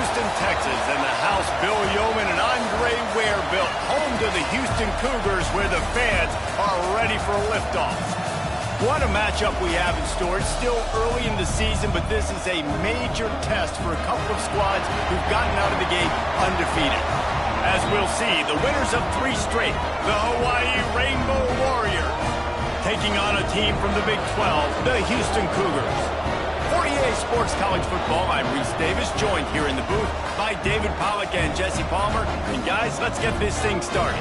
Houston, Texas, and the house Bill Yeoman and Andre Ware built, home to the Houston Cougars, where the fans are ready for a liftoff. What a matchup we have in store. It's still early in the season, but this is a major test for a couple of squads who've gotten out of the gate undefeated. As we'll see, the winners of 3 straight, the Hawaii Rainbow Warriors, taking on a team from the Big 12, the Houston Cougars. For EA Sports College Football, I'm Reese Davis, joined here in the booth by David Pollack and Jesse Palmer. And guys, let's get this thing started.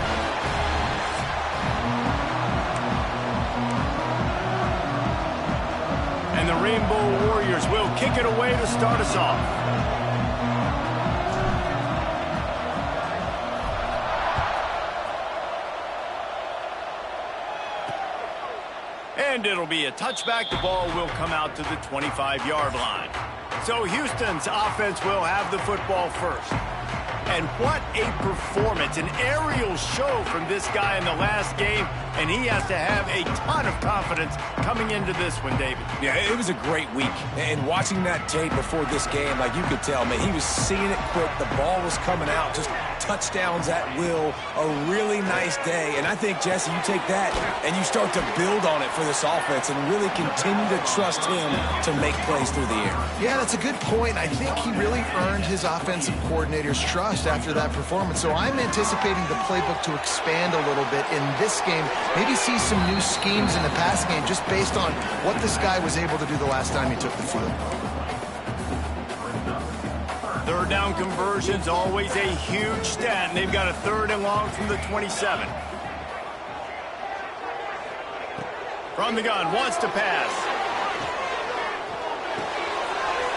And the Rainbow Warriors will kick it away to start us off. And it'll be a touchback. The ball will come out to the 25-yard line. So Houston's offense will have the football first. And what a performance, an aerial show from this guy in the last game, and he has to have a ton of confidence coming into this one, David. Yeah, it was a great week, and watching that tape before this game, like you could tell, man, he was seeing it quick, the ball was coming out, just touchdowns at will, a really nice day, and I think, Jesse, you take that and you start to build on it for this offense and really continue to trust him to make plays through the air. Yeah, that's a good point. I think he really earned his offensive coordinator's trust after that performance. So I'm anticipating the playbook to expand a little bit in this game. Maybe see some new schemes in the passing game just based on what this guy was able to do the last time he took the field. Third down conversions, always a huge stat, and they've got a 3rd and long from the 27. From the gun, wants to pass.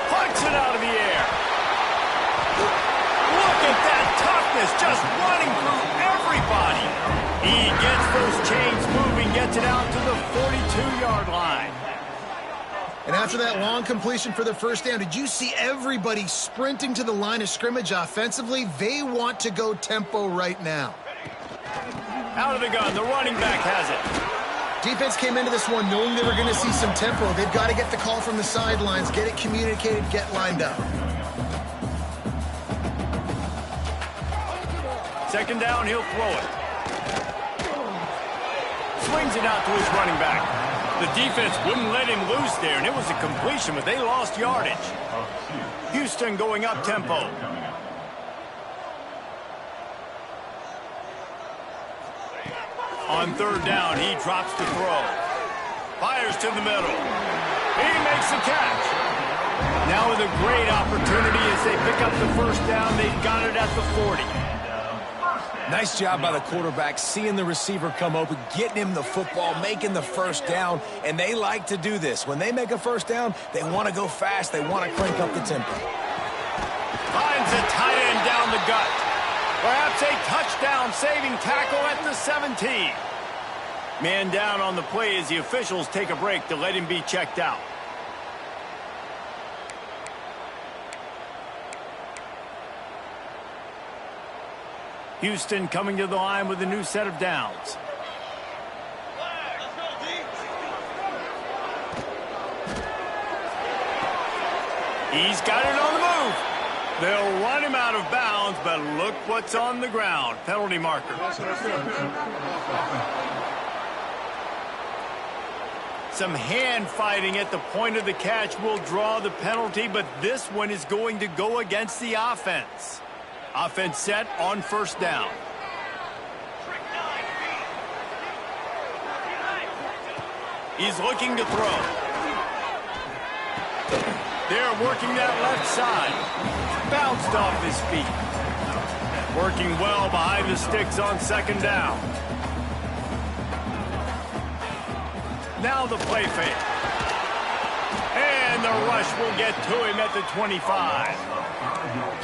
Flicks it out of the air. Look at that toughness, just running through everybody. He gets those chains moving, gets it out to the 42-yard line. And after that long completion for the first down, did you see everybody sprinting to the line of scrimmage offensively? They want to go tempo right now. Out of the gun, the running back has it. Defense came into this one knowing they were going to see some tempo. They've got to get the call from the sidelines, get it communicated, get lined up. 2nd down, he'll throw it. Swings it out to his running back. The defense wouldn't let him loose there, and it was a completion, but they lost yardage. Houston going up tempo. On 3rd down, he drops to throw. Fires to the middle. He makes the catch. Now with a great opportunity as they pick up the 1st down, they've got it at the 40. Nice job by the quarterback, seeing the receiver come open, getting him the football, making the 1st down, and they like to do this. When they make a 1st down, they want to go fast, they want to crank up the tempo. Finds a tight end down the gut. Perhaps a touchdown-saving tackle at the 17. Man down on the play as the officials take a break to let him be checked out. Houston coming to the line with a new set of downs. He's got it on the move. They'll run him out of bounds, but look what's on the ground. Penalty marker. Some hand fighting at the point of the catch will draw the penalty, but this one is going to go against the offense. Offense set on 1st down. He's looking to throw. They're working that left side. Bounced off his feet. Working well behind the sticks on 2nd down. Now the play fake. And the rush will get to him at the 25.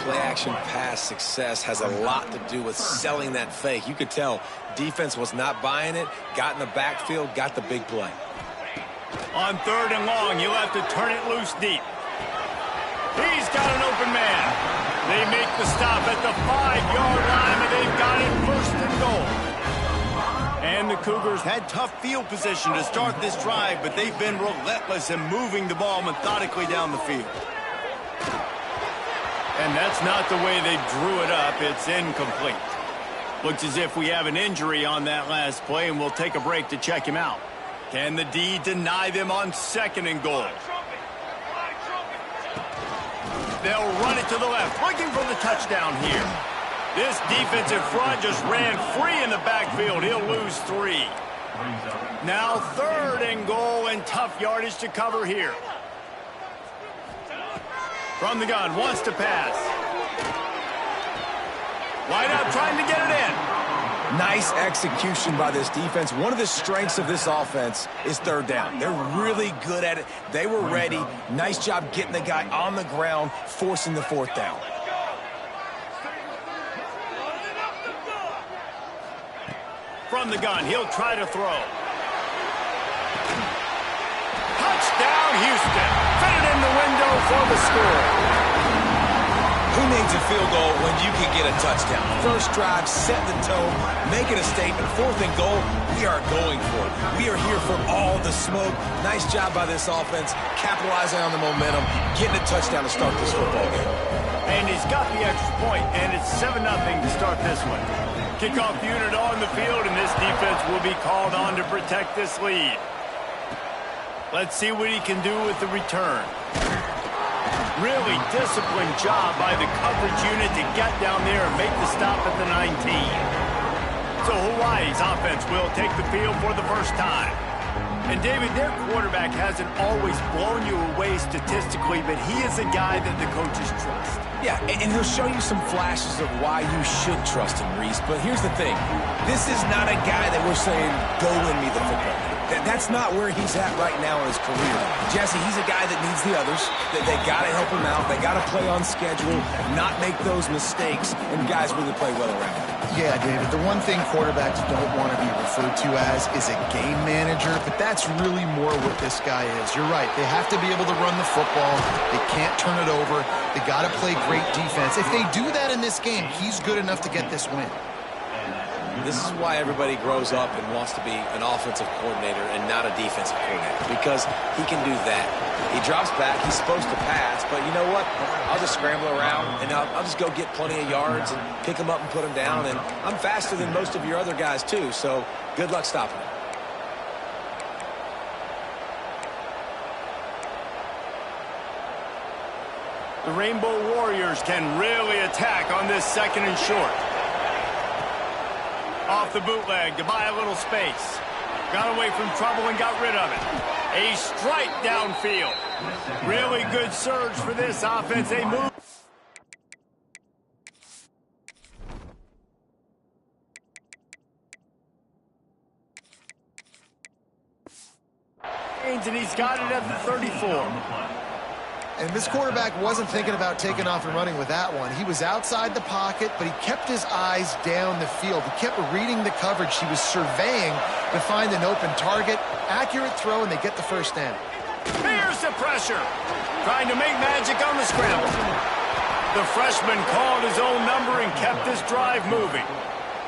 Play-action pass success has a lot to do with selling that fake. You could tell defense was not buying it, got in the backfield, got the big play. On 3rd and long, he'll have to turn it loose deep. He's got an open man. They make the stop at the 5-yard line, and they've got it 1st and goal. And the Cougars had tough field position to start this drive, but they've been relentless in moving the ball methodically down the field. And that's not the way they drew it up. It's incomplete. Looks as if we have an injury on that last play, and we'll take a break to check him out. Can the D deny them on 2nd and goal? They'll run it to the left, looking for the touchdown here. This defensive front just ran free in the backfield. He'll lose 3. Now 3rd and goal, and tough yardage to cover here. From the gun, wants to pass. Wide out, trying to get it in. Nice execution by this defense. One of the strengths of this offense is 3rd down. They're really good at it. They were ready. Nice job getting the guy on the ground, forcing the 4th down. From the gun, he'll try to throw. Touchdown, Houston. Fit it in the window for the score. Who needs a field goal when you can get a touchdown? First drive, set the tone, make it a statement. 4th and goal, we are going for it. We are here for all the smoke. Nice job by this offense, capitalizing on the momentum, getting a touchdown to start this football game. And he's got the extra point, and it's 7-0 to start this one. Kickoff unit on the field, and this defense will be called on to protect this lead. Let's see what he can do with the return. Really disciplined job by the coverage unit to get down there and make the stop at the 19. So Hawaii's offense will take the field for the first time. And David, their quarterback hasn't always blown you away statistically, but he is a guy that the coaches trust. Yeah, and he'll show you some flashes of why you should trust him, Reese. But here's the thing. This is not a guy that we're saying, go win me the football. That's not where he's at right now in his career. Jesse, he's a guy that needs the others. They got to help him out. They got to play on schedule, not make those mistakes, and guys really play well around him. Yeah, David, the one thing quarterbacks don't want to be referred to as is a game manager, but that's really more what this guy is. You're right. They have to be able to run the football. They can't turn it over. They got to play great defense. If they do that in this game, he's good enough to get this win. This is why everybody grows up and wants to be an offensive coordinator and not a defensive coordinator, because he can do that. He drops back. He's supposed to pass, but you know what? I'll just scramble around, and I'll just go get plenty of yards and pick him up and put him down, and I'm faster than most of your other guys, too, so good luck stopping him. The Rainbow Warriors can really attack on this 2nd and short. Off the bootleg to buy a little space. Got away from trouble and got rid of it. A strike downfield. Really good surge for this offense. They move. And he's got it at the 34. And this quarterback wasn't thinking about taking off and running with that one. He was outside the pocket, but he kept his eyes down the field. He kept reading the coverage. He was surveying to find an open target. Accurate throw, and they get the first down. Here's the pressure. Trying to make magic on the scramble. The freshman called his own number and kept this drive moving.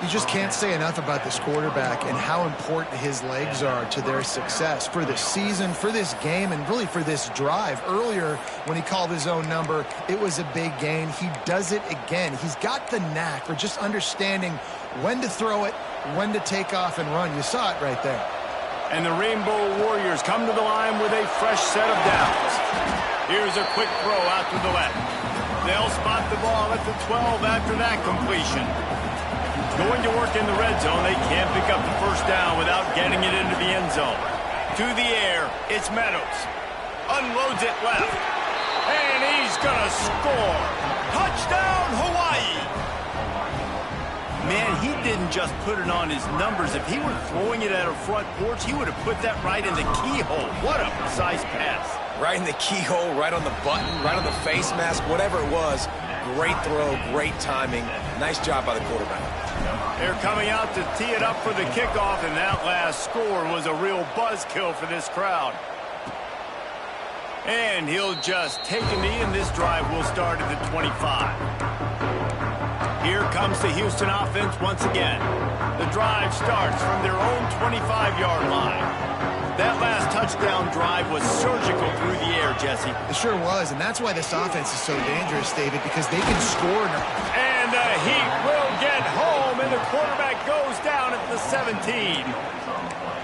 You just can't say enough about this quarterback and how important his legs are to their success for this season, for this game, and really for this drive. Earlier, when he called his own number, it was a big gain. He does it again. He's got the knack for just understanding when to throw it, when to take off and run. You saw it right there. And the Rainbow Warriors come to the line with a fresh set of downs. Here's a quick throw out to the left. They'll spot the ball at the 12 after that completion. Going to work in the red zone. They can't pick up the first down without getting it into the end zone. To the air, it's Meadows. Unloads it left. And he's going to score. Touchdown, Hawaii! Man, he didn't just put it on his numbers. If he were throwing it at a front porch, he would have put that right in the keyhole. What a precise pass. Right in the keyhole, right on the button, right on the face mask, whatever it was. Great throw, great timing. Nice job by the quarterback. They're coming out to tee it up for the kickoff, and that last score was a real buzzkill for this crowd. And he'll just take a knee, and this drive will start at the 25. Here comes the Houston offense once again. The drive starts from their own 25-yard line. That last touchdown drive was surgical through the air, Jesse. It sure was, and that's why this offense is so dangerous, David, because they can score. And the Heat will get home, and the quarterback goes down at the 17.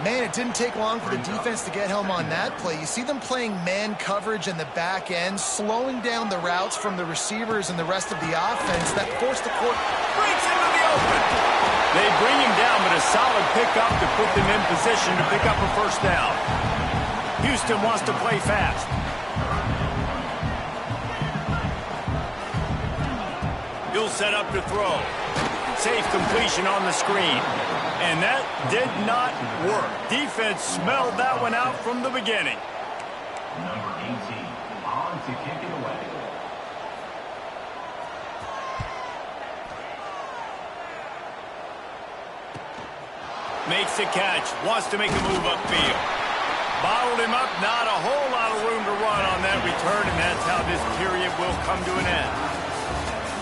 Man, it didn't take long for the defense to get home on that play. You see them playing man coverage in the back end, slowing down the routes from the receivers and the rest of the offense. That forced the court. Breaks into the open. They bring him down, but a solid pickup to put them in position to pick up a first down. Houston wants to play fast. He'll set up to throw. Safe completion on the screen. And that did not work. Defense smelled that one out from the beginning. Number 18, on to kick it away. Makes the catch. Wants to make a move upfield. Bottled him up. Not a whole lot of room to run on that return, and that's how this period will come to an end.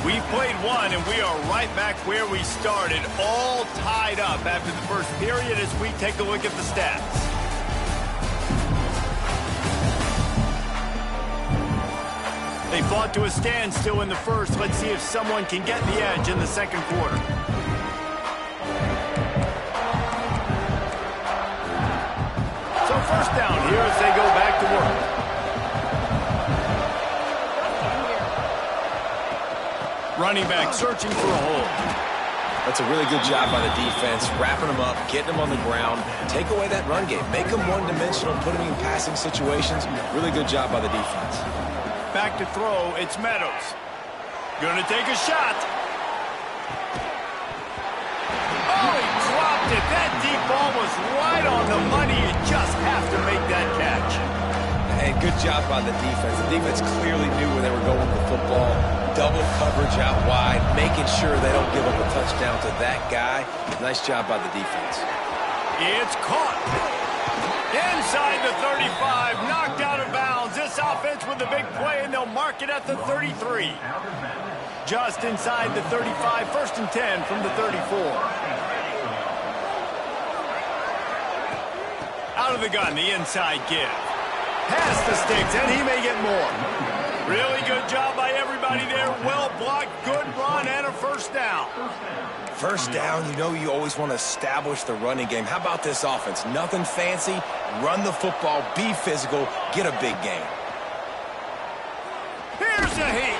We played one, and we are right back where we started, all tied up after the first period as we take a look at the stats. They fought to a standstill in the first. Let's see if someone can get the edge in the second quarter. So first down here as they go back to work. Running back searching for a hole. That's a really good job by the defense, wrapping them up, getting them on the ground. Take away that run game. Make them one-dimensional, put them in passing situations. Really good job by the defense. Back to throw, it's Meadows. Gonna take a shot. Oh, he dropped it. That deep ball was right on the money. You just have to make that catch. And good job by the defense. The defense clearly knew where they were going with the football. Double coverage out wide, making sure they don't give up a touchdown to that guy. Nice job by the defense. It's caught. Inside the 35, knocked out of bounds. This offense with a big play, and they'll mark it at the 33. Just inside the 35, first and 10 from the 34. Out of the gun, the inside give. Past the sticks, and he may get more. Really good job by everybody there. Well blocked, good run, and a first down. First down, you know you always want to establish the running game. How about this offense? Nothing fancy. Run the football, be physical, get a big gain. Here's the Heat.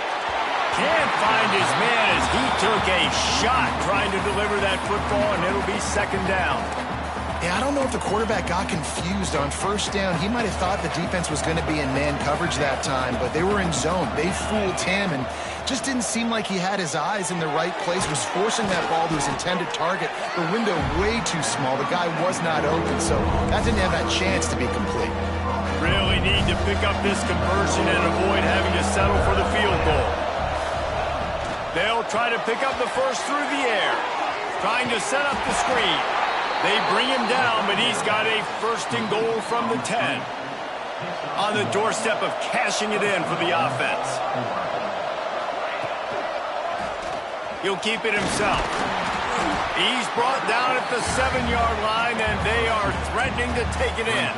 Can't find his man as he took a shot trying to deliver that football, and it'll be second down. Yeah, I don't know if the quarterback got confused on first down. He might have thought the defense was going to be in man coverage that time, but they were in zone. They fooled him and just didn't seem like he had his eyes in the right place, was forcing that ball to his intended target. The window way too small. The guy was not open, so that didn't have that chance to be complete. Really need to pick up this conversion and avoid having to settle for the field goal. They'll try to pick up the first through the air, trying to set up the screen. They bring him down, but he's got a first and goal from the 10. On the doorstep of cashing it in for the offense. He'll keep it himself. He's brought down at the 7-yard line, and they are threatening to take it in.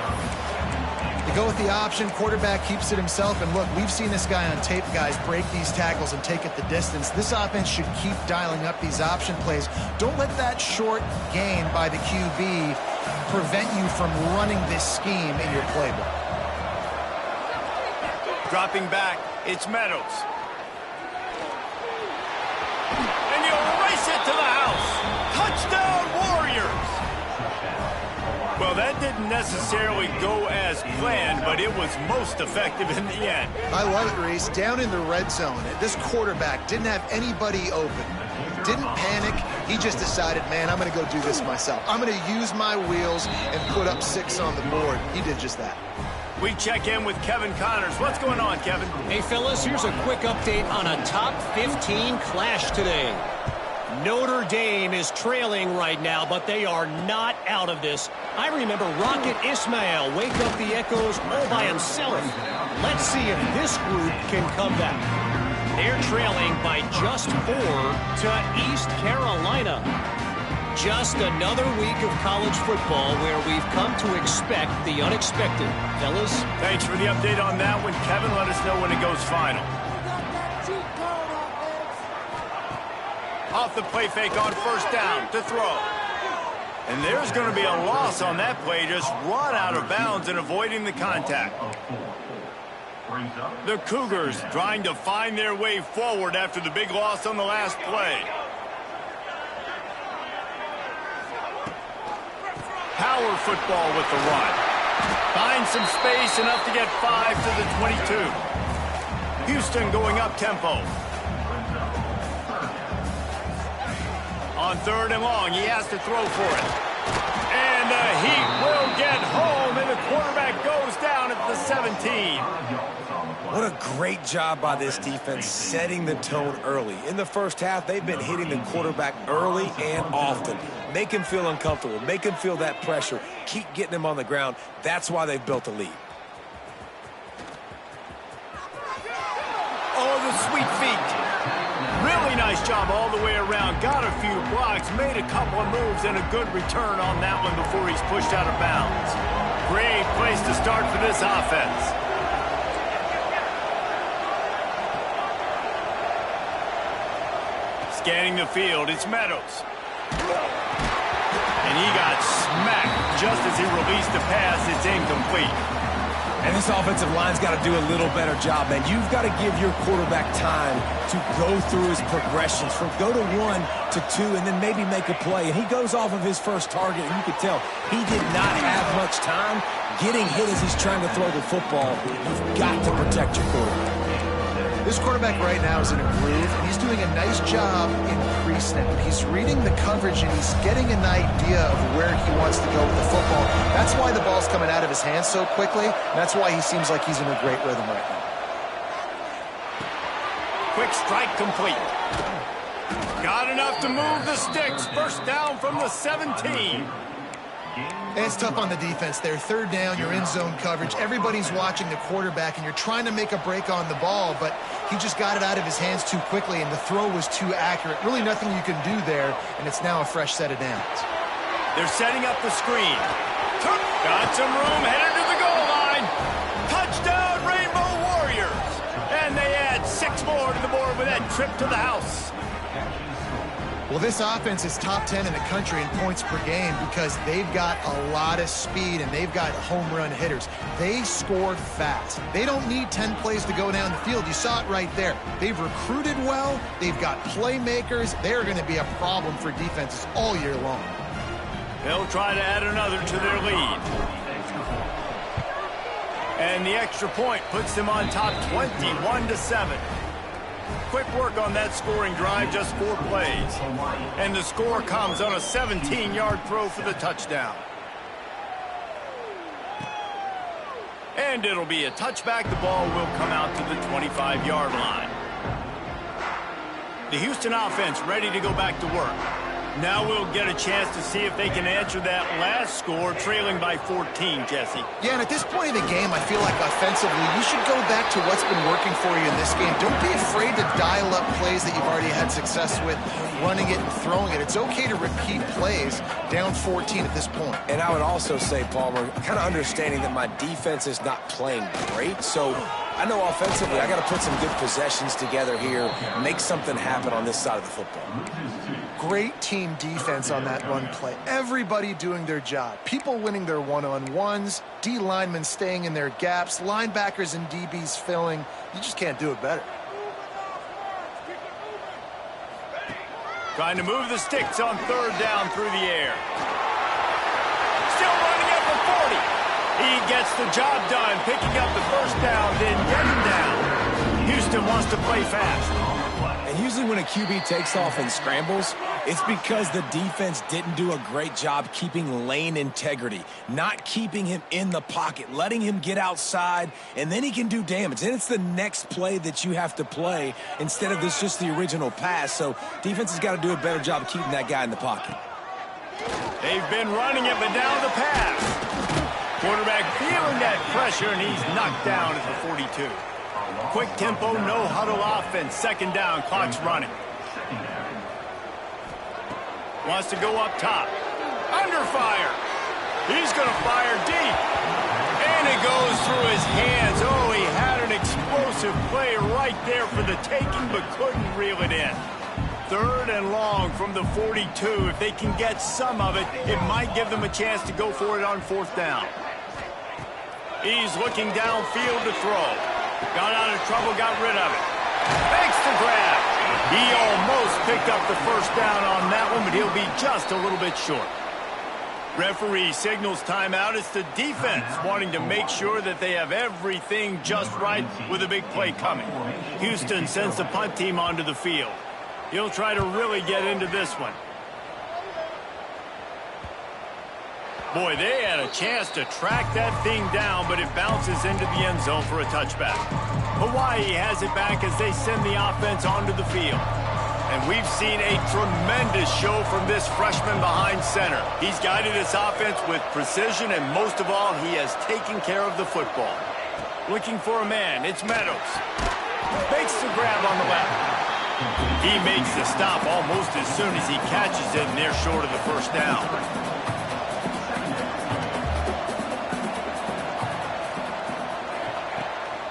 They go with the option. Quarterback keeps it himself. And look, we've seen this guy on tape, guys, break these tackles and take it the distance. This offense should keep dialing up these option plays. Don't let that short gain by the QB prevent you from running this scheme in your playbook. Dropping back, it's Meadows. And he'll race it to the house. Touchdown, Warriors! Well, that didn't necessarily go as planned, but it was most effective in the end. I love it, Reese. Down in the red zone, this quarterback didn't have anybody open. Didn't panic. He just decided, man, I'm going to go do this myself. I'm going to use my wheels and put up 6 on the board. He did just that. We check in with Kevin Connors. What's going on, Kevin? Hey, fellas, here's a quick update on a top 15 clash today. Notre Dame is trailing right now, but they are not out of this. I remember Rocket Ismail wake up the echoes all by himself. Let's see if this group can come back. They're trailing by just 4 to East Carolina. Just another week of college football where we've come to expect the unexpected. Fellas? Thanks for the update on that one, Kevin. Let us know when it goes final. Off the play fake on first down to throw. And there's going to be a loss on that play. Just run out of bounds and avoiding the contact. The Cougars trying to find their way forward after the big loss on the last play. Power football with the run. Finds some space, enough to get 5 to the 22. Houston going up tempo. On 3rd and long, he has to throw for it. And the Heat will get home, and the quarterback goes down at the 17. What a great job by this defense setting the tone early. In the first half, they've been hitting the quarterback early and often. Make him feel uncomfortable. Make him feel that pressure. Keep getting him on the ground. That's why they've built a lead. Oh, the sweet feet. Really nice job all the way around. Got a few blocks, made a couple of moves, and a good return on that one before he's pushed out of bounds. Great place to start for this offense. Scanning the field, it's Meadows. And he got smacked just as he released the pass. It's incomplete. And this offensive line's got to do a little better job, man. You've got to give your quarterback time to go through his progressions from go to 1 to 2 and then maybe make a play. And he goes off of his first target, and you could tell he did not have much time getting hit as he's trying to throw the football. You've got to protect your quarterback. This quarterback right now is in a groove, and he's doing a nice job in pre-snap. He's reading the coverage, and he's getting an idea of where he wants to go with the football. That's why the ball's coming out of his hands so quickly, and that's why he seems like he's in a great rhythm right now. Quick strike complete. Got enough to move the sticks. First down from the 17. It's tough on the defense there. 3rd down, you're in zone coverage. Everybody's watching the quarterback, and you're trying to make a break on the ball, but he just got it out of his hands too quickly, and the throw was too accurate. Really nothing you can do there, and it's now a fresh set of downs. They're setting up the screen. Got some room, headed to the goal line. Touchdown, Rainbow Warriors. And they add 6 more to the board with that trip to the house. Well, this offense is top 10 in the country in points per game because they've got a lot of speed and they've got home run hitters. They score fast. They don't need 10 plays to go down the field. You saw it right there. They've recruited well. They've got playmakers. They're going to be a problem for defenses all year long. They'll try to add another to their lead. And the extra point puts them on top 21-7. Quick work on that scoring drive, just 4 plays. And the score comes on a 17-yard throw for the touchdown. And it'll be a touchback. The ball will come out to the 25-yard line. The Houston offense ready to go back to work. Now we'll get a chance to see if they can answer that last score, trailing by 14, Jesse. Yeah, and at this point in the game, I feel like offensively, you should go back to what's been working for you in this game. Don't be afraid to dial up plays that you've already had success with, running it and throwing it. It's okay to repeat plays down 14 at this point. And I would also say, Palmer, kind of understanding that my defense is not playing great, so I know offensively I got to put some good possessions together here, make something happen on this side of the football. Great team defense on that run play. Everybody doing their job. People winning their one-on-ones, D linemen staying in their gaps, linebackers and DBs filling. You just can't do it better. Trying to move the sticks on 3rd down through the air. Still running at the 40. He gets the job done, picking up the first down, then getting down. Houston wants to play fast. And usually when a QB takes off and scrambles, it's because the defense didn't do a great job keeping lane integrity, not keeping him in the pocket, letting him get outside, and then he can do damage. Then it's the next play that you have to play instead of this just the original pass. So defense has got to do a better job of keeping that guy in the pocket. They've been running it, but now the pass. Quarterback feeling that pressure, and he's knocked down at the 42. Quick tempo, no huddle offense. 2nd down, clock's running. Wants to go up top. Under fire. He's going to fire deep. And it goes through his hands. Oh, he had an explosive play right there for the taking, but couldn't reel it in. 3rd and long from the 42. If they can get some of it, it might give them a chance to go for it on 4th down. He's looking downfield to throw. Got out of trouble, got rid of it. Makes the grab. He almost picked up the 1st down on that one, but he'll be just a little bit short. Referee signals timeout. It's the defense wanting to make sure that they have everything just right with a big play coming. Houston sends the punt team onto the field. He'll try to really get into this one. Boy, they had a chance to track that thing down, but it bounces into the end zone for a touchback. Hawaii has it back as they send the offense onto the field. And we've seen a tremendous show from this freshman behind center. He's guided this offense with precision, and most of all, he has taken care of the football. Looking for a man, it's Meadows. Makes the grab on the left. He makes the stop almost as soon as he catches it, and they're short of the 1st down.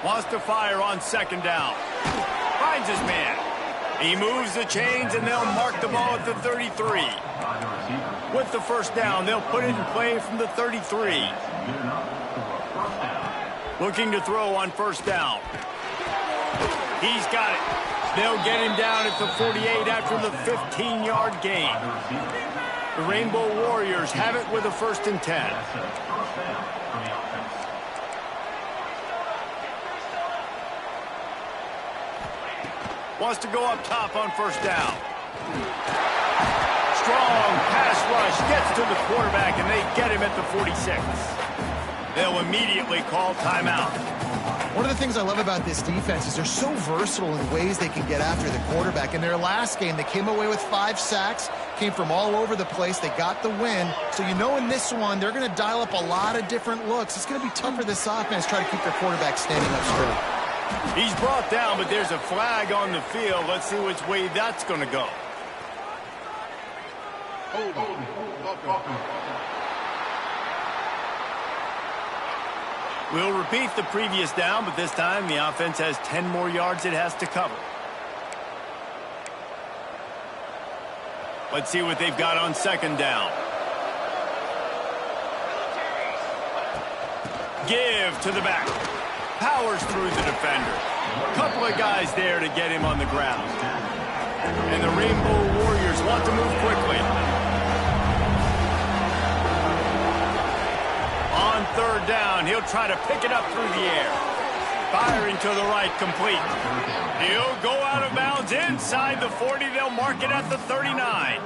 Wants to fire on 2nd down. Finds his man. He moves the chains, and they'll mark the ball at the 33. With the 1st down, they'll put it in play from the 33. Looking to throw on 1st down. He's got it. They'll get him down at the 48 after the 15-yard gain. The Rainbow Warriors have it with a 1st and 10. Wants to go up top on 1st down. Strong pass rush gets to the quarterback, and they get him at the 46. They'll immediately call timeout. One of the things I love about this defense is they're so versatile in ways they can get after the quarterback. In their last game, they came away with 5 sacks, came from all over the place. They got the win. So you know in this one, they're going to dial up a lot of different looks. It's going to be tough for this offense to try to keep their quarterback standing up straight. He's brought down, but there's a flag on the field. Let's see which way that's going to go. We'll repeat the previous down, but this time the offense has 10 more yards it has to cover. Let's see what they've got on 2nd down. Give to the back. Powers through the defender. Couple of guys there to get him on the ground. And the Rainbow Warriors want to move quickly. On 3rd down, he'll try to pick it up through the air. Firing to the right, complete. He'll go out of bounds inside the 40. They'll mark it at the 39.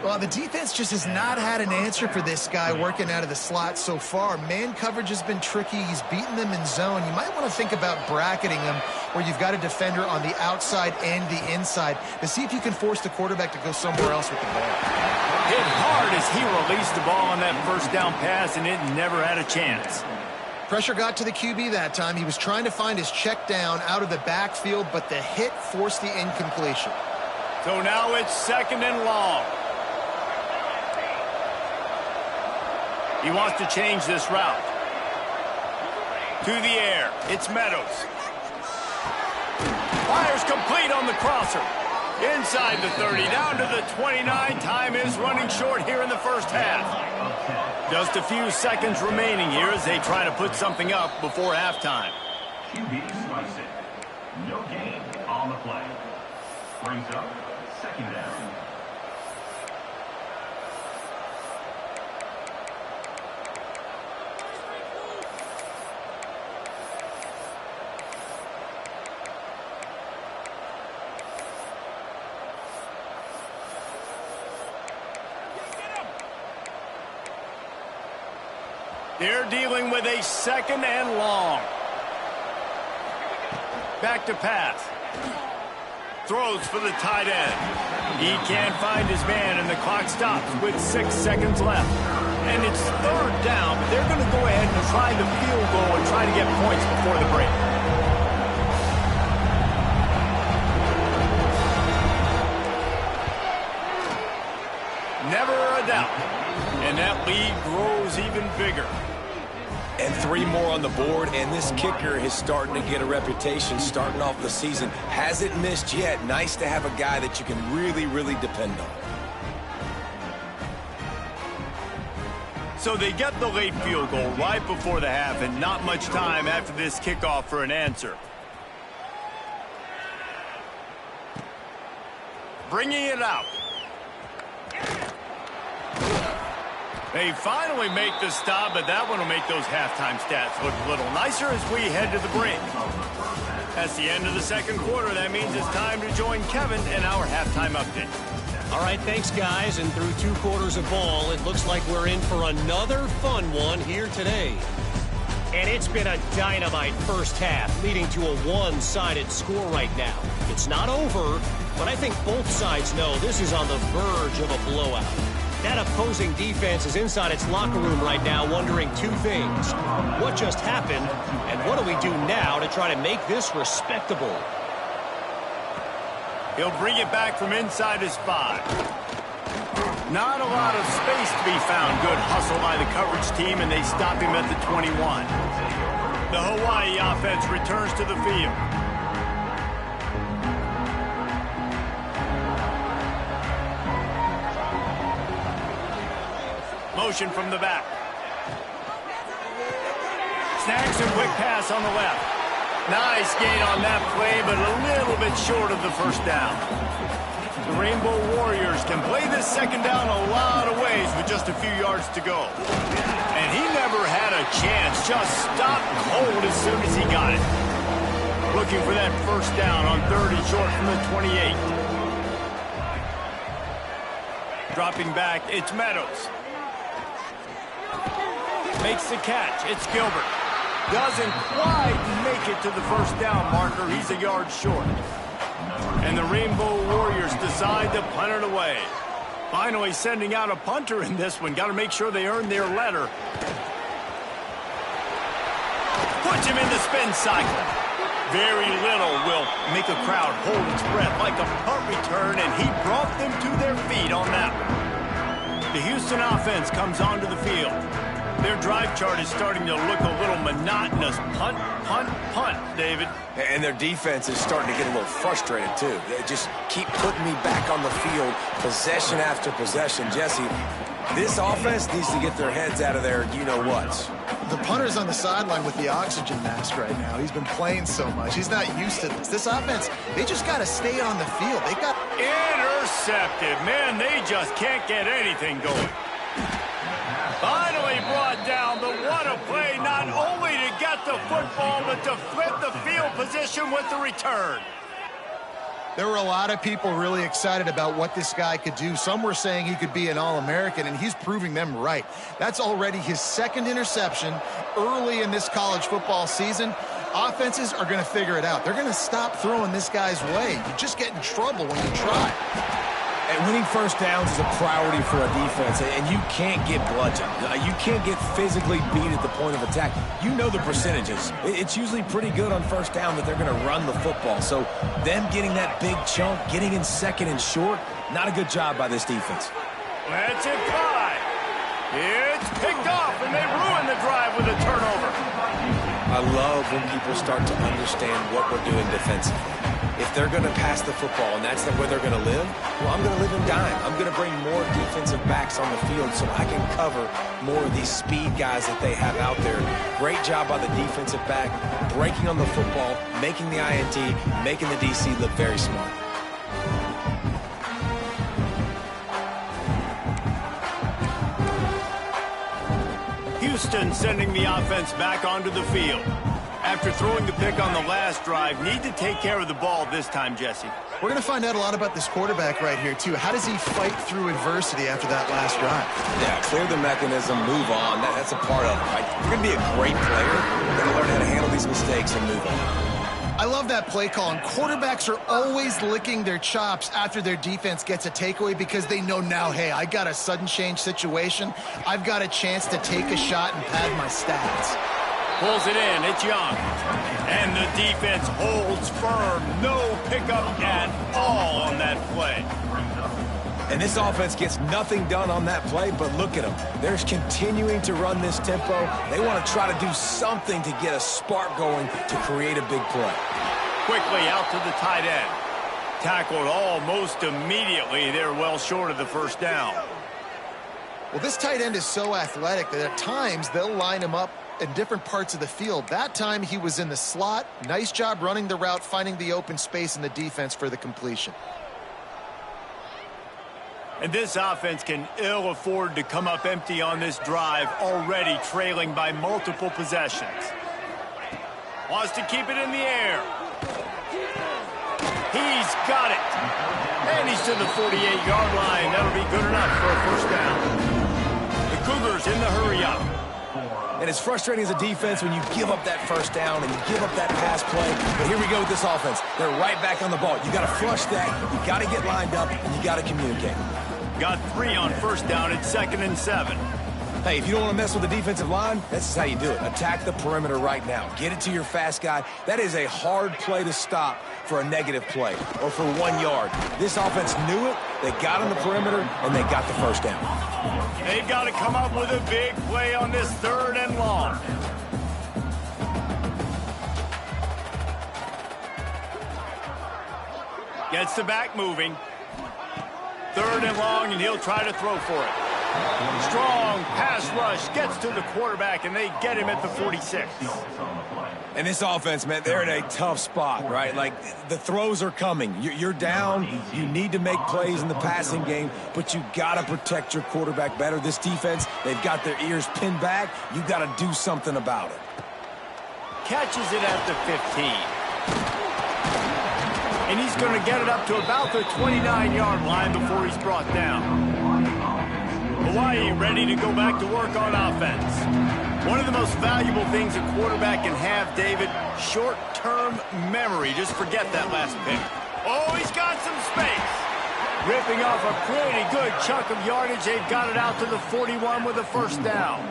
Well, the defense just has not had an answer for this guy working out of the slot so far. Man coverage has been tricky. He's beaten them in zone. You might want to think about bracketing him where you've got a defender on the outside and the inside to see if you can force the quarterback to go somewhere else with the ball. Hit hard as he released the ball on that 1st down pass, and it never had a chance. Pressure got to the QB that time. He was trying to find his check down out of the backfield, but the hit forced the incompletion. So now it's 2nd and long. He wants to change this route. To the air. It's Meadows. Fires complete on the crosser. Inside the 30, down to the 29. Time is running short here in the 1st half. Just a few seconds remaining here as they try to put something up before halftime. QB slice it. No gain on the play. Brings up 2nd down. They're dealing with a 2nd and long. Back to pass. Throws for the tight end. He can't find his man, and the clock stops with 6 seconds left. And it's 3rd down, but they're going to go ahead and try the field goal and try to get points before the break. Never a doubt. And that lead grows even bigger. And 3 more on the board, and this kicker is starting to get a reputation starting off the season. Hasn't missed yet. Nice to have a guy that you can really, really depend on. So they get the late field goal right before the half, and not much time after this kickoff for an answer. Bringing it out. They finally make the stop, but that one will make those halftime stats look a little nicer as we head to the break. That's the end of the second quarter. That means it's time to join Kevin in our halftime update. All right, thanks, guys. And through 2 quarters of ball, it looks like we're in for another fun one here today. And it's been a dynamite first half, leading to a one-sided score right now. It's not over, but I think both sides know this is on the verge of a blowout. That opposing defense is inside its locker room right now wondering 2 things. What just happened, and what do we do now to try to make this respectable? He'll bring it back from inside his 5. Not a lot of space to be found. Good hustle by the coverage team, and they stop him at the 21. The Hawaii offense returns to the field. Motion from the back. Snags a quick pass on the left. Nice gain on that play, but a little bit short of the first down. The Rainbow Warriors can play this second down a lot of ways with just a few yards to go. And he never had a chance. Just stopped cold as soon as he got it. Looking for that first down on 3rd and short from the 28. Dropping back, it's Meadows. Makes the catch. It's Gilbert. Doesn't quite make it to the first down marker. He's a yard short. And the Rainbow Warriors decide to punt it away. Finally sending out a punter in this one. Got to make sure they earn their letter. Puts him in the spin cycle. Very little will make a crowd hold its breath like a punt return, and he brought them to their feet on that one. The Houston offense comes onto the field. Their drive chart is starting to look a little monotonous. Punt, punt, punt, David. And their defense is starting to get a little frustrated, too. They just keep putting me back on the field, possession after possession. Jesse, this offense needs to get their heads out of their you-know-whats. The punter's on the sideline with the oxygen mask right now. He's been playing so much. He's not used to this. This offense, they just got to stay on the field. They got intercepted. Man, they just can't get anything going. Finally brought down, but what a play, not only to get the football, but to flip the field position with the return. There were a lot of people really excited about what this guy could do. Some were saying he could be an All-American, and he's proving them right. That's already his 2nd interception early in this college football season. Offenses are going to figure it out. They're going to stop throwing this guy's way. You just get in trouble when you try. And winning first downs is a priority for a defense, and you can't get bludgeoned. You can't get physically beat at the point of attack. You know the percentages. It's usually pretty good on first down that they're going to run the football. So them getting that big chunk, getting in 2nd and short, not a good job by this defense. Let's it fly. It's picked off, and they ruin the drive with a turnover. I love when people start to understand what we're doing defensively. If they're going to pass the football and that's where they're going to live, well, I'm going to live in dime. I'm going to bring more defensive backs on the field so I can cover more of these speed guys that they have out there. Great job by the defensive back, breaking on the football, making the INT, making the DC look very smart. Houston sending the offense back onto the field. After throwing the pick on the last drive, need to take care of the ball this time, Jesse. We're going to find out a lot about this quarterback right here, too. How does he fight through adversity after that last drive? Yeah, clear the mechanism, move on. That's a part of it, right? You're going to be a great player. You're going to learn how to handle these mistakes and move on. I love that play call, and quarterbacks are always licking their chops after their defense gets a takeaway because they know now, hey, I got a sudden change situation. I've got a chance to take a shot and pad my stats. Pulls it in. It's Young. And the defense holds firm. No pickup at all on that play. And this offense gets nothing done on that play, but look at them. They're continuing to run this tempo. They want to try to do something to get a spark going to create a big play. Quickly out to the tight end. Tackled almost immediately. They're well short of the first down. Well, this tight end is so athletic that at times they'll line him up in different parts of the field. That time he was in the slot. Nice job running the route, finding the open space in the defense for the completion. And this offense can ill afford to come up empty on this drive, already trailing by multiple possessions. Wants to keep it in the air. He's got it. And he's to the 48-yard line. That'll be good enough for a first down. The Cougars in the hurry-up. And it's frustrating as a defense when you give up that first down and you give up that pass play. But here we go with this offense. They're right back on the ball. You got to flush that. You got to get lined up, and you got to communicate. Got 3 on first down at 2nd and 7. Hey, if you don't want to mess with the defensive line, that's just how you do it. Attack the perimeter right now. Get it to your fast guy. That is a hard play to stop for a negative play or for 1 yard. This offense knew it. They got on the perimeter, and they got the first down. They've got to come up with a big play on this 3rd and long. Gets the back moving. 3rd and long, and he'll try to throw for it. Strong pass rush, gets to the quarterback, and they get him at the 46. And this offense, man, they're in a tough spot, right? Like, the throws are coming. You're down. You need to make plays in the passing game, but you got to protect your quarterback better. This defense, they've got their ears pinned back. You got to do something about it. Catches it at the 15. And he's going to get it up to about the 29-yard line before he's brought down. Hawaii ready to go back to work on offense. One of the most valuable things a quarterback can have, David, short-term memory. Just forget that last pick. Oh, he's got some space. Ripping off a pretty good chunk of yardage. They've got it out to the 41 with a first down.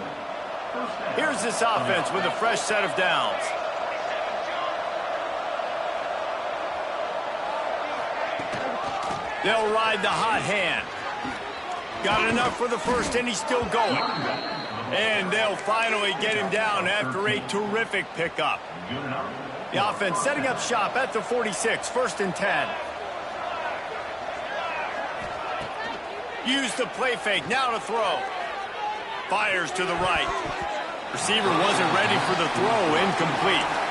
Here's this offense with a fresh set of downs. They'll ride the hot hand. Got enough for the first, and he's still going. And they'll finally get him down after a terrific pickup. The offense setting up shop at the 46, 1st and 10. Use the play fake, now to throw. Fires to the right. Receiver wasn't ready for the throw, incomplete.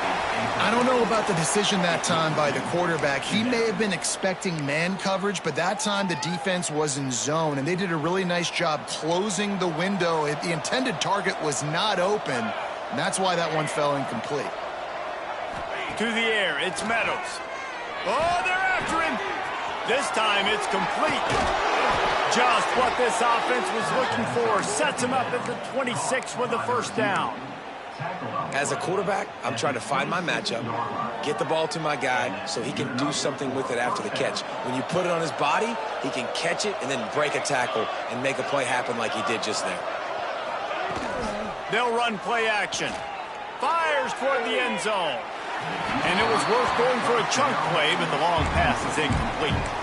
I don't know about the decision that time by the quarterback. He may have been expecting man coverage, but that time the defense was in zone, and they did a really nice job closing the window. The intended target was not open, and that's why that one fell incomplete. To the air, it's Meadows. Oh, they're after him. This time it's complete. Just what this offense was looking for. Sets him up at the 26 with the first down. As a quarterback, I'm trying to find my matchup, get the ball to my guy so he can do something with it after the catch. When you put it on his body, he can catch it and then break a tackle and make a play happen like he did just there. They'll run play action. Fires toward the end zone. And it was worth going for a chunk play, but the long pass is incomplete.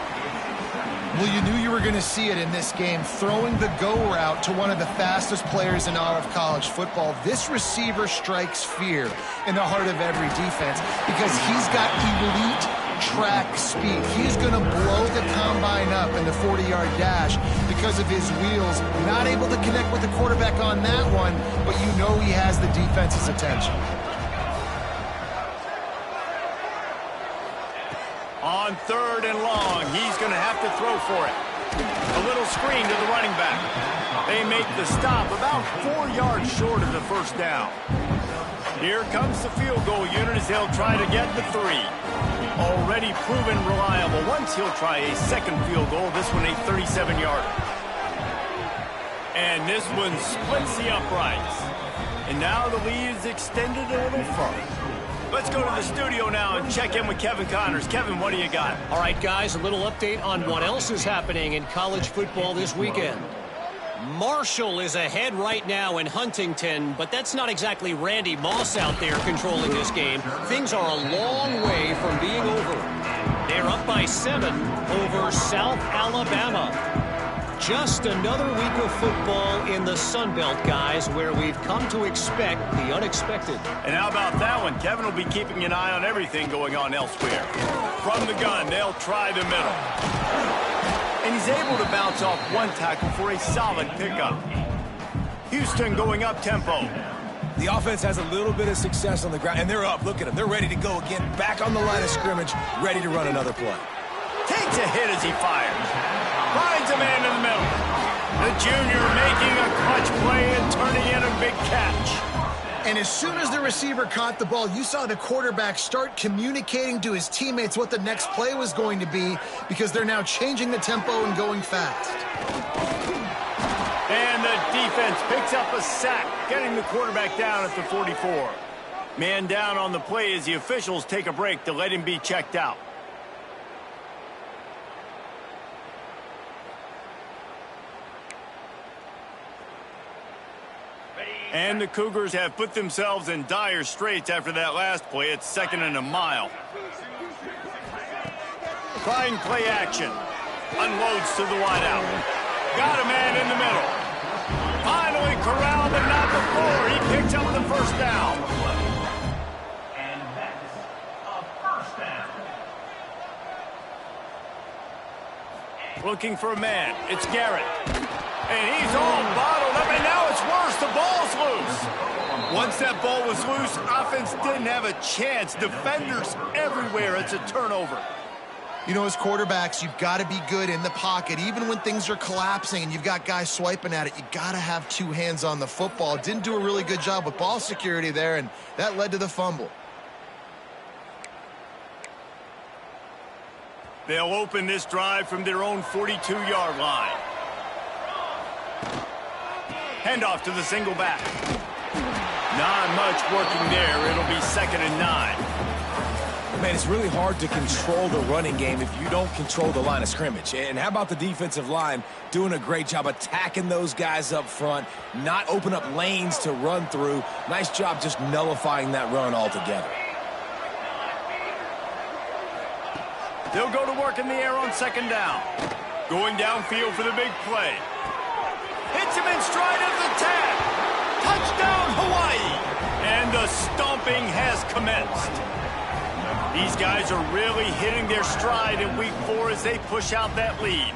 Well, you knew you were going to see it in this game, throwing the go route to one of the fastest players in all of college football. This receiver strikes fear in the heart of every defense because he's got elite track speed. He's going to blow the combine up in the 40-yard dash because of his wheels. Not able to connect with the quarterback on that one, but you know he has the defense's attention. On 3rd and long, he's going to have to throw for it. A little screen to the running back. They make the stop about 4 yards short of the first down. Here comes the field goal unit as they'll try to get the 3. Already proven reliable. Once he'll try a second field goal, this one a 37-yarder. And this one splits the uprights. And now the lead is extended a little further. Let's go to the studio now and check in with Kevin Connors. Kevin, what do you got? All right, guys, a little update on what else is happening in college football this weekend. Marshall is ahead right now in Huntington, but that's not exactly Randy Moss out there controlling this game. Things are a long way from being over. They're up by 7 over South Alabama. Just another week of football in the Sun Belt, guys, where we've come to expect the unexpected. And how about that one? Kevin will be keeping an eye on everything going on elsewhere. From the gun, they'll try the middle. And he's able to bounce off one tackle for a solid pickup. Houston going up tempo. The offense has a little bit of success on the ground, and they're up. Look at them. They're ready to go again. Back on the line of scrimmage, ready to run another play. Takes a hit as he fires. Finds a man in the middle. The junior making a clutch play and turning in a big catch. And as soon as the receiver caught the ball, you saw the quarterback start communicating to his teammates what the next play was going to be, because they're now changing the tempo and going fast. And the defense picks up a sack, getting the quarterback down at the 44. Man down on the play as the officials take a break to let him be checked out. And the Cougars have put themselves in dire straits after that last play. It's 2nd and a mile. Trying play action. Unloads to the wideout. Got a man in the middle. Finally corralled, but not before. He picks up the first down. And that's a first down. Looking for a man. It's Garrett. And he's all bottled up, and now it's worse. The ball's loose. Once that ball was loose, offense didn't have a chance. Defenders everywhere. It's a turnover. You know, as quarterbacks, you've got to be good in the pocket. Even when things are collapsing and you've got guys swiping at it, you got to have two hands on the football. Didn't do a really good job with ball security there, and that led to the fumble. They'll open this drive from their own 42-yard line. Handoff to the single back. Not much working there. It'll be 2nd and 9. Man, it's really hard to control the running game if you don't control the line of scrimmage. And how about the defensive line doing a great job attacking those guys up front, not open up lanes to run through. Nice job just nullifying that run altogether. They'll go to work in the air on 2nd down. Going downfield for the big play. Hits him in stride of the tag. Touchdown, Hawaii. And the stomping has commenced. These guys are really hitting their stride in week 4 as they push out that lead.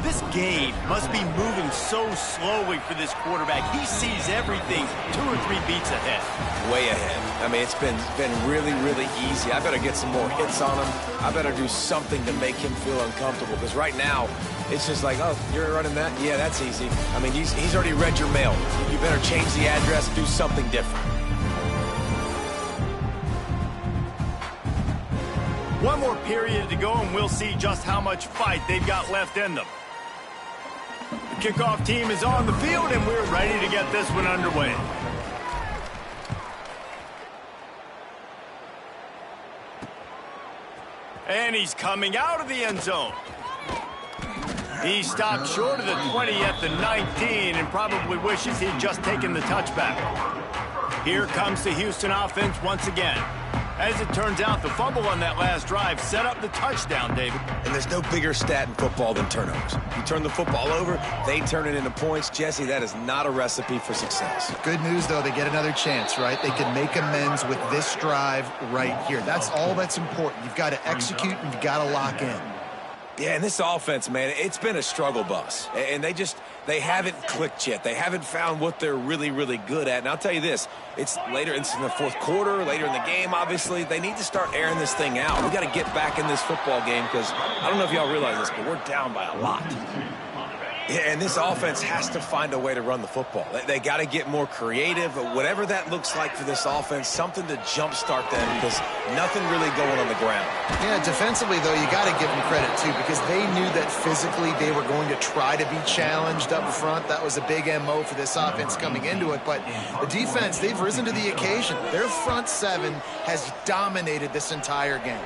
This game must be moving so slowly for this quarterback. He sees everything 2 or 3 beats ahead. Way ahead. I mean, it's been really, really easy. I better get some more hits on him. I better do something to make him feel uncomfortable, because right now, it's just like, oh, you're running that? Yeah, that's easy. I mean, he's already read your mail. You better change the address, do something different. One more period to go, and we'll see just how much fight they've got left in them. The kickoff team is on the field, and we're ready to get this one underway. And he's coming out of the end zone. He stopped short of the 20 at the 19 and probably wishes he'd just taken the touchback. Here comes the Houston offense once again. As it turns out, the fumble on that last drive set up the touchdown, David. And there's no bigger stat in football than turnovers. You turn the football over, they turn it into points. Jesse, that is not a recipe for success. Good news, though, they get another chance, right? They can make amends with this drive right here. That's all that's important. You've got to execute and you've got to lock in. Yeah, and this offense, man, it's been a struggle bus. And they haven't clicked yet. They haven't found what they're really, really good at. And I'll tell you this, it's in the 4th quarter, later in the game, obviously. They need to start airing this thing out. We got to get back in this football game, because I don't know if y'all realize this, but we're down by a lot. Yeah, and this offense has to find a way to run the football. They got to get more creative, whatever that looks like for this offense, something to jumpstart them, because nothing really going on the ground. Yeah, defensively, though, you got to give them credit, too, because they knew that physically they were going to try to be challenged up front. That was a big MO for this offense coming into it. But the defense, they've risen to the occasion. Their front 7 has dominated this entire game.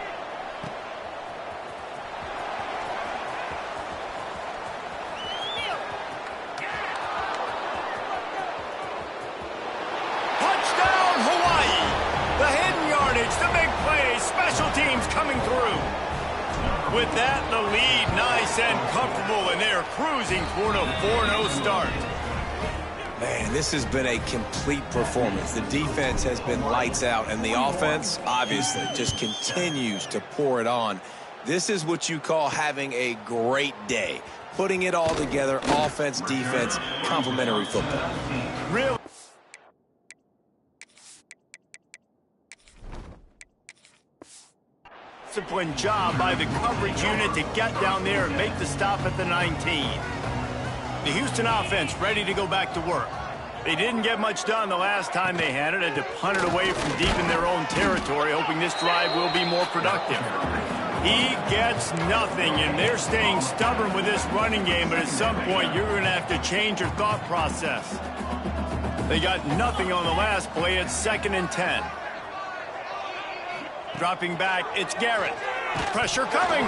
The big play, special teams coming through. With that, the lead nice and comfortable, and they're cruising toward a 4-0 start. Man, this has been a complete performance. The defense has been lights out, and the offense, obviously, just continues to pour it on. This is what you call having a great day. Putting it all together, offense, defense, complementary football. Really? Disciplined job by the coverage unit to get down there and make the stop at the 19. The Houston offense ready to go back to work. They didn't get much done the last time they had it. Had to punt it away from deep in their own territory, hoping this drive will be more productive. He gets nothing, and they're staying stubborn with this running game, but at some point you're going to have to change your thought process. They got nothing on the last play. It's 2nd and 10. Dropping back, it's Garrett. Pressure coming.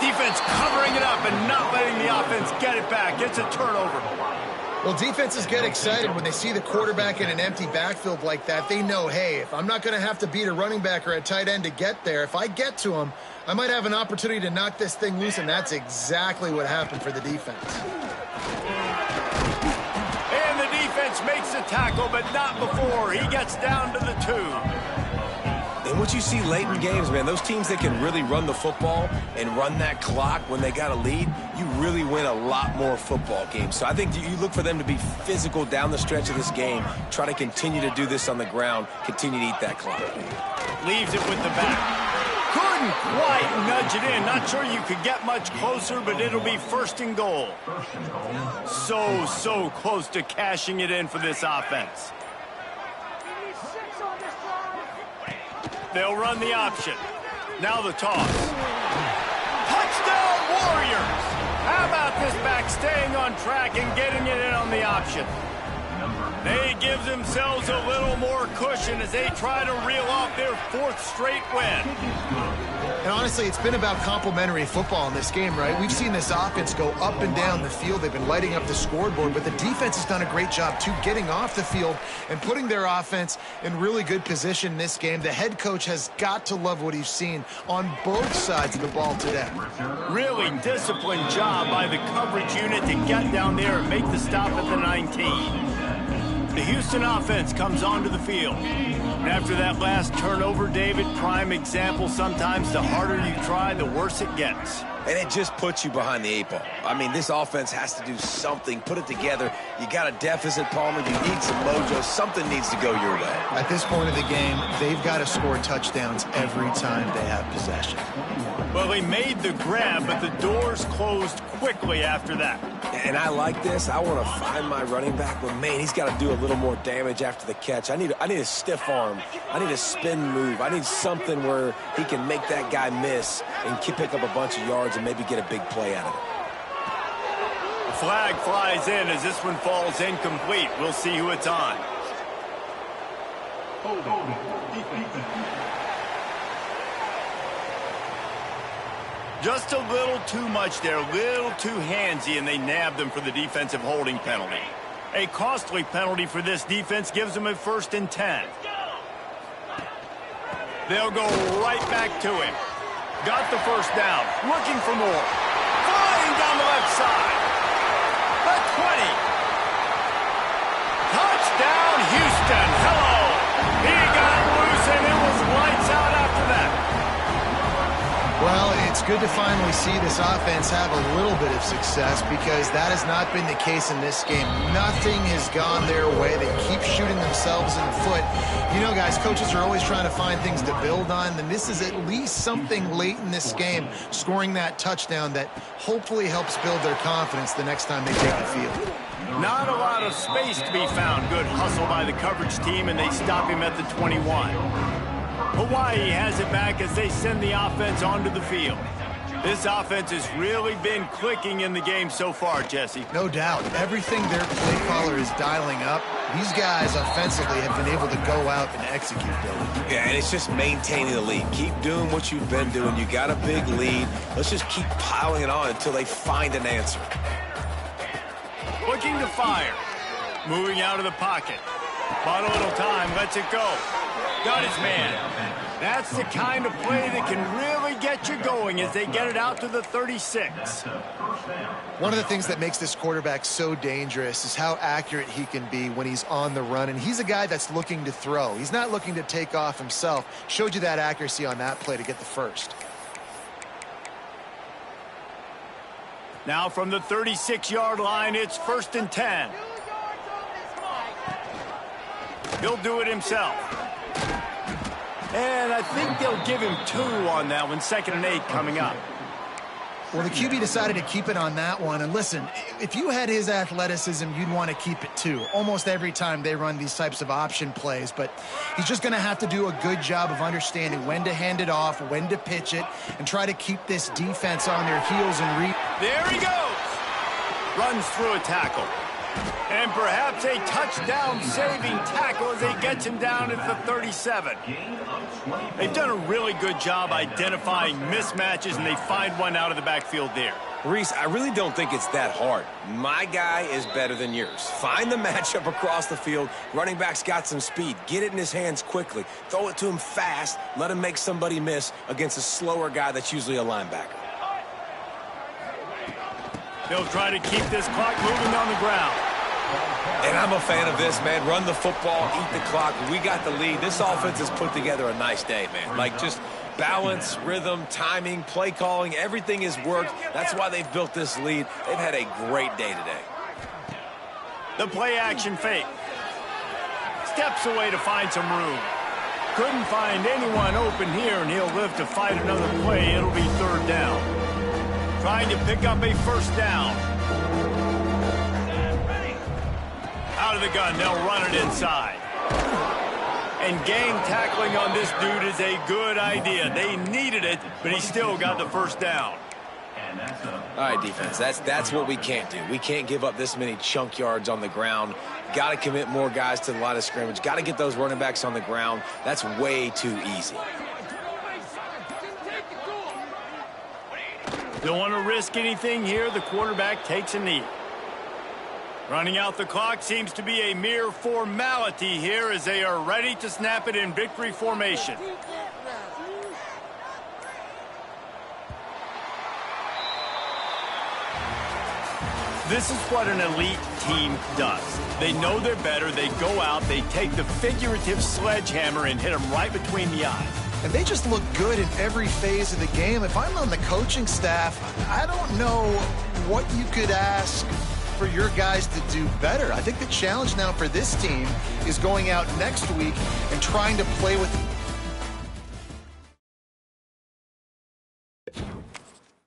Defense covering it up and not letting the offense get it back. It's a turnover. Well, defenses get excited when they see the quarterback in an empty backfield like that. They know, hey, if I'm not going to have to beat a running back or a tight end to get there, if I get to him, I might have an opportunity to knock this thing loose, and that's exactly what happened for the defense. And the defense makes the tackle, but not before. He gets down to the 2. And what you see late in games, man, those teams that can really run the football and run that clock when they got a lead, you really win a lot more football games. So I think you look for them to be physical down the stretch of this game, try to continue to do this on the ground, continue to eat that clock. Leaves it with the back. Couldn't quite nudge it in. Not sure you could get much closer, but it'll be 1st and goal. So close to cashing it in for this offense. They'll run the option. Now the toss. Touchdown, Warriors! How about this back staying on track and getting it in on the option? They give themselves a little more cushion as they try to reel off their 4th straight win. And honestly, it's been about complementary football in this game, right? We've seen this offense go up and down the field. They've been lighting up the scoreboard, but the defense has done a great job, too, getting off the field and putting their offense in really good position in this game. The head coach has got to love what he's seen on both sides of the ball today. Really disciplined job by the coverage unit to get down there and make the stop at the 19. The Houston offense comes onto the field. And after that last turnover, David, prime example, sometimes the harder you try, the worse it gets. And it just puts you behind the 8 ball. I mean, this offense has to do something, put it together. You got a deficit, Palmer, you need some mojo. Something needs to go your way. At this point of the game, they've got to score touchdowns every time they have possession. Well, he made the grab, but the doors closed quickly after that. And I like this. I want to find my running back, but man, he's got to do a little more damage after the catch. I need a stiff arm. I need a spin move. I need something where he can make that guy miss and pick up a bunch of yards and maybe get a big play out of it. The flag flies in as this one falls incomplete. We'll see who it's on. Just a little too much there, a little too handsy, and they nabbed them for the defensive holding penalty. A costly penalty for this defense gives them a 1st and 10. They'll go right back to him. Got the 1st down, looking for more. Flying down the left side. The 20. Touchdown, Houston. Hello. He got loose, and it was lights out after that. Well, it's good to finally see this offense have a little bit of success because that has not been the case in this game. Nothing has gone their way. They keep shooting themselves in the foot. You know, guys, coaches are always trying to find things to build on, and this is at least something late in this game, scoring that touchdown that hopefully helps build their confidence the next time they take the field. Not a lot of space to be found. Good hustle by the coverage team, and they stop him at the 21. Hawaii has it back as they send the offense onto the field. This offense has really been clicking in the game so far, Jesse. No doubt. Everything their play caller is dialing up, these guys offensively have been able to go out and execute, Billy. Yeah, and it's just maintaining the lead. Keep doing what you've been doing. You got a big lead. Let's just keep piling it on until they find an answer. Looking to fire. Moving out of the pocket. Bought a little time, lets it go. Got his man. That's the kind of play that can really get you going as they get it out to the 36. One of the things that makes this quarterback so dangerous is how accurate he can be when he's on the run. And he's a guy that's looking to throw. He's not looking to take off himself. Showed you that accuracy on that play to get the first. Now from the 36-yard line, it's 1st and 10. He'll do it himself. And I think they'll give him 2 on that one. 2nd and 8 coming up. Well, the QB decided to keep it on that one. And listen, if you had his athleticism, you'd want to keep it too. Almost every time they run these types of option plays. But he's just going to have to do a good job of understanding when to hand it off, when to pitch it, and try to keep this defense on their heels and read. There he goes. Runs through a tackle. And perhaps a touchdown-saving tackle as he gets him down at the 37. They've done a really good job identifying mismatches, and they find one out of the backfield there. Reese, I really don't think it's that hard. My guy is better than yours. Find the matchup across the field. Running back's got some speed. Get it in his hands quickly. Throw it to him fast. Let him make somebody miss against a slower guy that's usually a linebacker. They'll try to keep this clock moving on the ground. And I'm a fan of this, man. Run the football, eat the clock. We got the lead. This offense has put together a nice day, man. Like, just balance, rhythm, timing, play calling, everything has worked. That's why they've built this lead. They've had a great day today. The play-action fake. Steps away to find some room. Couldn't find anyone open here, and he'll live to fight another play. It'll be 3rd down. Trying to pick up a 1st down. Out of the gun, they'll run it inside. And gang tackling on this dude is a good idea. They needed it, but he still got the 1st down. All right, defense, that's what we can't do. We can't give up this many chunk yards on the ground. Got to commit more guys to the line of scrimmage. Got to get those running backs on the ground. That's way too easy. Don't want to risk anything here. The quarterback takes a knee. Running out the clock seems to be a mere formality here as they are ready to snap it in victory formation. This is what an elite team does. They know they're better. They go out. They take the figurative sledgehammer and hit them right between the eyes. And they just look good in every phase of the game. If I'm on the coaching staff, I don't know what you could ask for your guys to do better. I think the challenge now for this team is going out next week and trying to play with